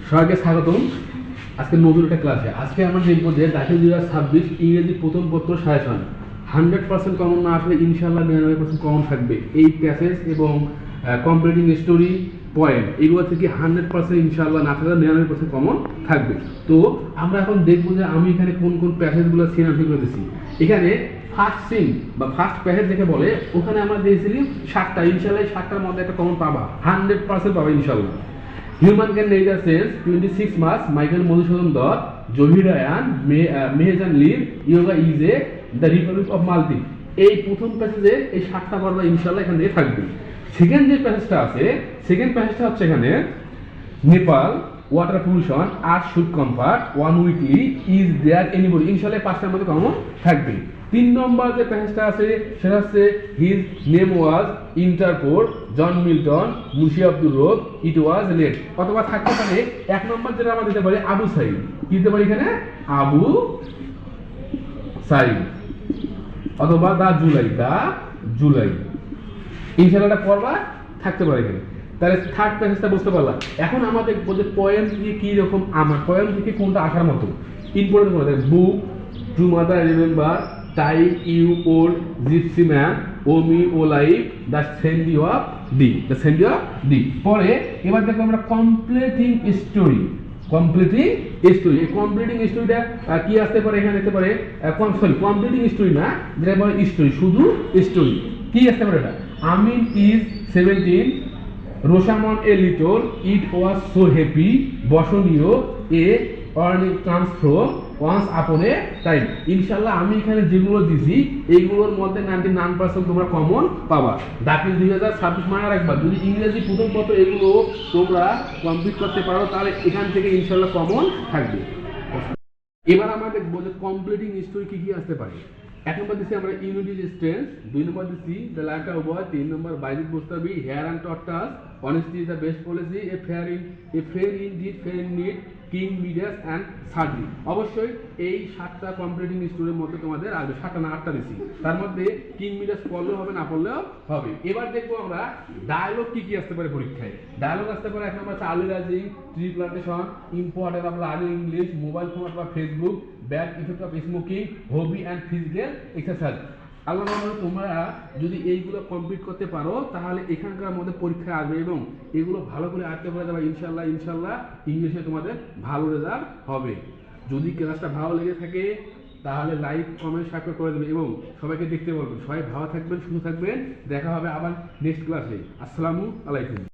সবাইকে স্বাগতম আজকে নতুন একটা ক্লাসে। আজকে আমরা দেখবো যে দাখিল 2026 ইংরেজি প্রথম পত্র সাজেশন 100% কমন না আসলে ইনশাআল্লাহ 99% কমন থাকবে। এই প্যাসেজ এবং কমপ্লিটিং স্টোরি পয়েন্ট এগুলো থেকে 100% ইনশাআল্লাহ না থাকলে 99% কমন থাকবে। তো আমরা এখন দেখবো যে আমি এখানে কোন কোন প্যাসেজগুলো সিনারি করে দিচ্ছি। এখানে ফার্স্ট সিন বা ফার্স্ট প্যাসেজ যেটা বলে ওখানে আমরা দিয়েছিলি 7টা, ইনশাআল্লাহ 7টার মধ্যে একটা কমন পাবা, 100% পাবা ইনশাআল্লাহ। Human can neither sense 26 March, Michael Madhusudan Dutt, Zohir Ryan, Mehejan Leaf, Yoga is the Republic of Malti. এই প্রথম প্যাসেজে এই 7টা পর্ব ইনশাআল্লাহ এখান থেকে থাকবে। সেকেন্ড যে প্যাসেজটা আছে, সেকেন্ড প্যাসেজটা হচ্ছে এখানে নেপাল ওয়াটার পলিউশন আর should comfort one weekly is there anybody, ইনশাআল্লাহ 5টার মধ্যে কমন থাকবে। 3 নম্বর যে প্যাসেজটা আছে সেটা হচ্ছে হিজ নেম ওয়াজ ইন্টারপোর্ট John Milton Munshi Abdur Rob it was late, অথবা থাকতে পারে 1 নম্বর যেটা আমরা দিতে পারি আবু সাইদ, কি দিতে পারি এখানে আবু সাইদ, অথবা দা জুলাই ইনশাআল্লাহ পড়বা থাকতে পারে এখানে। তাহলে থার্ড প্যাসেজটা বুঝতে পারলাম। এখন আমাদের বলতে পয়েম দিয়ে কি রকম, আমার পয়েম থেকে কোনটা আসার মতো ইম্পর্টেন্ট করে দেয়। Book to mother remember time you old gypsy man o me o life the sandy of D. পরে এবার দেখো আমরা কমপ্লিটিং স্টোরি। এই কমপ্লিটিং স্টোরিটা কি আসতে পারে এখানে দেখতে পারে, কমপ্লিটিং স্টোরি না, যেটা বলে স্টোরি, শুধু স্টোরি। কি আসতে পারে এটা, আমিন ইজ 17, রোশামন a little, it was so happy, বসনীয় এ অর্নিং transform once upon a time. ইনশাআল্লাহ আমি এখানে যেগুলো দিছি এইগুলোর মধ্যে 99% তোমরা কমন পাবা। দাখিল 2026 মনে রাখবা, যদি ইংরেজি প্রথম পত্র এগুলো তোমরা কমপ্লিট করতে পারো তাহলে এখান থেকে ইনশাআল্লাহ কমন থাকবে। এবার আমাদের বলে কমপ্লিটিং স্টোরি কি কি আসতে পারে। 1 নম্বর দিচ্ছি আমরা ইউনিটি স্ট্রেংথ, 2 নম্বর দিচ্ছি দ্য লাইফ অফ বয়, 3 নম্বর Bayazid Bustami hare and tortoise, honesty is the best policy, a fair in deed fair in need, king Midas and সার্জি। অবশ্যই এই 7টা কমপ্লিটিং স্টোরির মধ্যে তোমাদের আসবে, 7টা না 8টা দিচ্ছি, তার মধ্যে কিং মিডিয়াস পড়লেও হবে না পড়লেও হবে। এবার দেখবো আমরা ডায়লগ কি কি আসতে পারে পরীক্ষায়। ডায়লগ আসতে পারে 1 নম্বর early rising, tree plantation, important of learning English, mobile phone অথবা Facebook, bad effect of smoking, hobby and physical exercise. আল্লাহ রহমতে তোমরা যদি এইগুলো কমপ্লিট করতে পারো তাহলে এখানকার মধ্যে পরীক্ষা আসবে এবং এগুলো ভালো করে আয়ত্ত করে যাবে ইনশাআল্লাহ ইংলিশে তোমাদের ভালো রেজাল্ট হবে। যদি ক্লাসটা ভালো লেগে থাকে তাহলে লাইক কমেন্ট সাবস্ক্রাইব করে দেবে এবং সবাইকে দেখতে বলবেন। সবাই ভালো থাকবেন, সুস্থ থাকবেন, দেখা হবে আবার নেক্সট ক্লাসে। আসসালামু আলাইকুম।